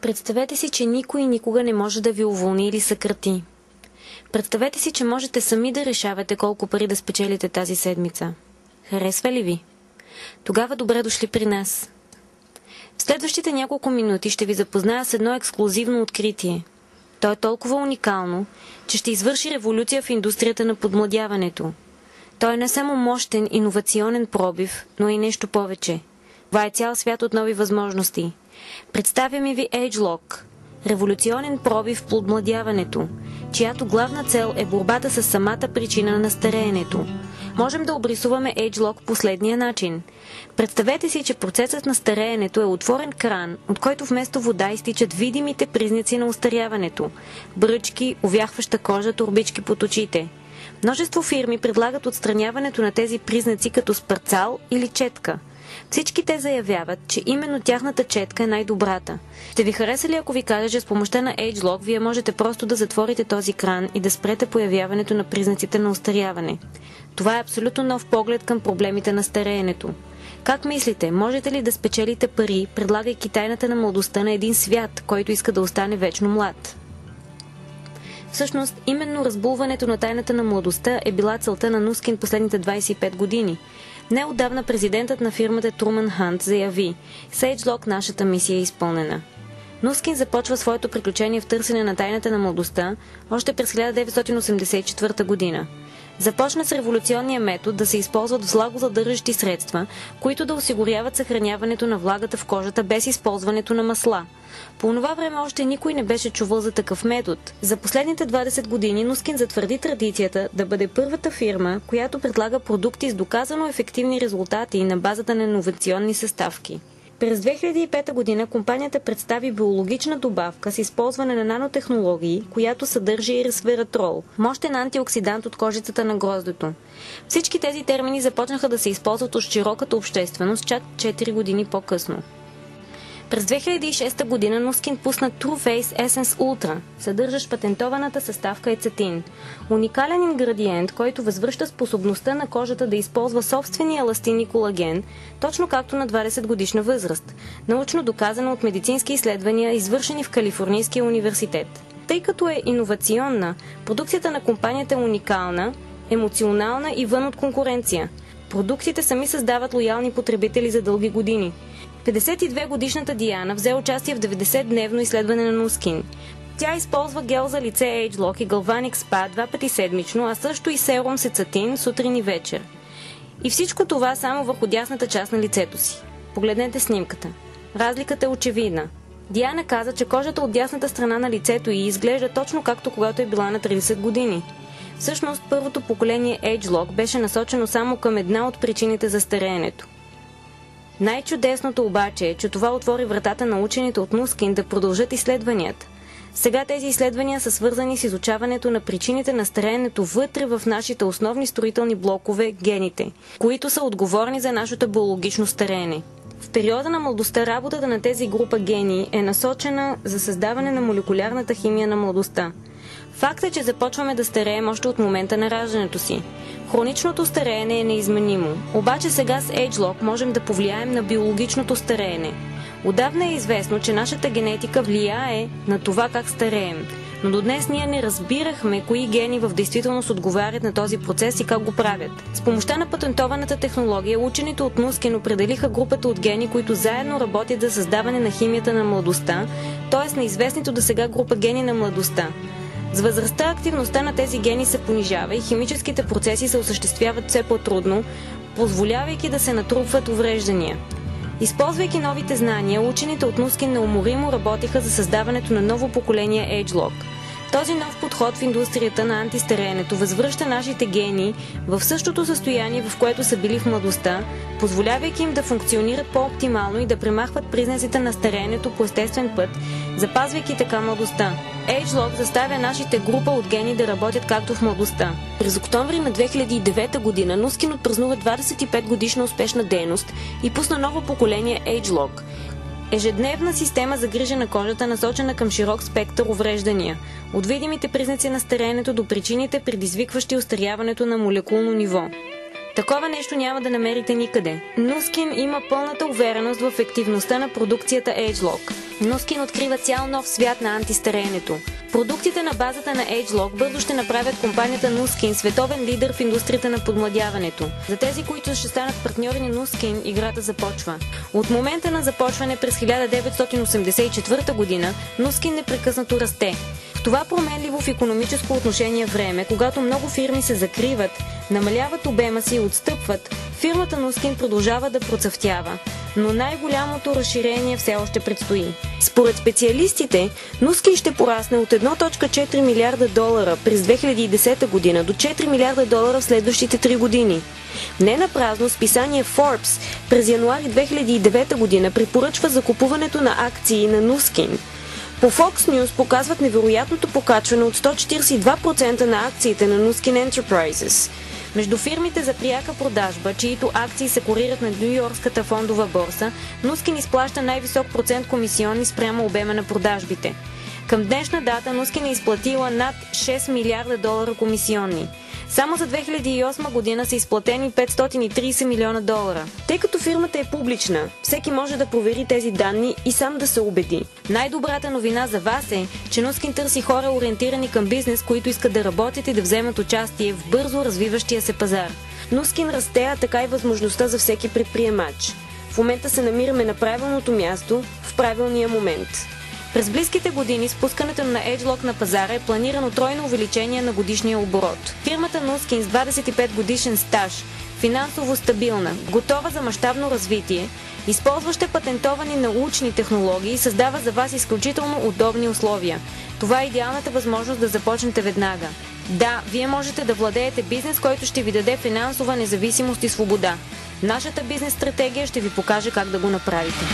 Представете си, че никой никога не може да ви уволни или съкрати. Представете си, че можете сами да решавате колко пари да спечелите тази седмица. Харесва ли ви? Тогава добре дошли при нас. В следващите няколко минути ще ви запозная с едно ексклузивно откритие. То е толкова уникално, че ще извърши революция в индустрията на подмладяването. Той е не само мощен, иновационен пробив, но и нещо повече. Това е цял свят от нови възможности. Представяме ви ageLOC – революционен пробив в подмладяването, чиято главна цел е борбата с самата причина на стареенето. Можем да обрисуваме ageLOC последния начин. Представете си, че процесът на стареенето е отворен кран, от който вместо вода изтичат видимите признаци на остаряването – бръчки, увяхваща кожа, торбички под очите. Множество фирми предлагат отстраняването на тези признаци като с парцал или четка. Всички те заявяват, че именно тяхната четка е най-добрата. Ще ви хареса ли, ако ви кажа, че с помощта на ageLOC вие можете просто да затворите този кран и да спрете появяването на признаците на остаряване? Това е абсолютно нов поглед към проблемите на стареенето. Как мислите, можете ли да спечелите пари, предлагайки тайната на младостта на един свят, който иска да остане вечно млад? Всъщност, именно разбулването на тайната на младостта е била целта на Нускин последните 25 години. Неотдавна президентът на фирмата Труман Хант заяви: "С ageLOC нашата мисия е изпълнена." Нускин започва своето приключение в търсене на тайната на младостта още през 1984 година. Започна с революционния метод да се използват влагозадържащи средства, които да осигуряват съхраняването на влагата в кожата без използването на масла. По това време още никой не беше чувал за такъв метод. За последните 20 години Нускин затвърди традицията да бъде първата фирма, която предлага продукти с доказано ефективни резултати на базата на иновационни съставки. През 2005 година компанията представи биологична добавка с използване на нанотехнологии, която съдържа и ресвератрол, мощен антиоксидант от кожицата на гроздето. Всички тези термини започнаха да се използват от широката общественост чак 4 години по-късно. През 2006 година Нускин пусна Tru Face Essence Ultra, съдържащ патентованата съставка ецетин. Уникален ингредиент, който възвръща способността на кожата да използва собствения еластин и колаген, точно както на 20 годишна възраст, научно доказано от медицински изследвания, извършени в Калифорнийския университет. Тъй като е иновационна, продукцията на компанията е уникална, емоционална и вън от конкуренция. Продуктите сами създават лоялни потребители за дълги години. 52-годишната Диана взе участие в 90-дневно изследване на Нускин. Тя използва гел за лице ageLOC и Galvanic Spa 2 пъти седмично, а също и серум с ецетин сутрин и вечер. И всичко това само върху дясната част на лицето си. Погледнете снимката. Разликата е очевидна. Диана каза, че кожата от дясната страна на лицето й изглежда точно както когато е била на 30 години. Всъщност, първото поколение ageLOC беше насочено само към една от причините за стареенето. Най-чудесното обаче е, че това отвори вратата на учените от Нускин да продължат изследванията. Сега тези изследвания са свързани с изучаването на причините на стареенето вътре в нашите основни строителни блокове – гените, които са отговорни за нашето биологично стареене. В периода на младостта работата на тези група гени е насочена за създаване на молекулярната химия на младостта. Факт е, че започваме да стареем още от момента на раждането си. Хроничното стареене е неизменимо, обаче сега с ageLOC можем да повлияем на биологичното стареене. Отдавна е известно, че нашата генетика влияе на това как стареем, но до днес ние не разбирахме кои гени в действителност отговарят на този процес и как го правят. С помощта на патентованата технология учените от Нускин определиха групата от гени, които заедно работят за създаване на химията на младостта, т.е. на известните досега група гени на младостта. С възрастта активността на тези гени се понижава и химическите процеси се осъществяват все по-трудно, позволявайки да се натрупват увреждания. Използвайки новите знания, учените от Нускин неуморимо работиха за създаването на ново поколение ageLOC. Този нов подход в индустрията на антистареенето възвръща нашите гени в същото състояние, в което са били в младостта, позволявайки им да функционират по-оптимално и да премахват признаците на стареенето по естествен път, запазвайки така младостта. ageLOC заставя нашите група от гени да работят както в младостта. През октомври на 2009 година Нускин отпразнува 25 годишна успешна дейност и пусна ново поколение ageLOC. Ежедневна система за грижа на кожата, насочена към широк спектър увреждания, от видимите признаци на стареенето до причините, предизвикващи остаряването на молекулно ниво. Такова нещо няма да намерите никъде. Nu-Skin има пълната увереност в ефективността на продукцията ageLOC. Nu-Skin открива цял нов свят на антистареенето. Продуктите на базата на ageLOC бързо ще направят компанията Nu-Skin световен лидер в индустрията на подмладяването. За тези, които ще станат партньори на Nu-Skin, играта започва. От момента на започване през 1984 година Nu-Skin непрекъснато расте. В това променливо в икономическо отношение време, когато много фирми се закриват, намаляват обема си и отстъпват, фирмата Nu-Skin продължава да процъфтява. Но най-голямото разширение все още предстои. Според специалистите, Nu-Skin ще порасне от 1,4 милиарда долара през 2010 година до 4 милиарда долара в следващите 3 години. Не напразно списание Forbes през януари 2009 година препоръчва закупуването на акции на Nu-Skin. По Fox News показват невероятното покачване от 142% на акциите на Nu-Skin Enterprises. Между фирмите за пряка продажба, чието акции се курират на Ню-Йоркската фондова борса, Nu-Skin изплаща най-висок процент комисионни спрямо обема на продажбите. Към днешна дата Nu-Skin е изплатила над 6 милиарда долара комисионни. Само за 2008 година са изплатени 530 милиона долара. Тъй като фирмата е публична, всеки може да провери тези данни и сам да се убеди. Най-добрата новина за вас е, че Nu-Skin търси хора ориентирани към бизнес, които искат да работят и да вземат участие в бързо развиващия се пазар. Nu-Skin расте, а така и възможността за всеки предприемач. В момента се намираме на правилното място, в правилния момент. През близките години спускането на ageLOC на пазара е планирано тройно увеличение на годишния оборот. Фирмата Nu-Skin с 25 годишен стаж, финансово стабилна, готова за мащабно развитие, използваща патентовани научни технологии, създава за вас изключително удобни условия. Това е идеалната възможност да започнете веднага. Да, вие можете да владеете бизнес, който ще ви даде финансова независимост и свобода. Нашата бизнес стратегия ще ви покаже как да го направите.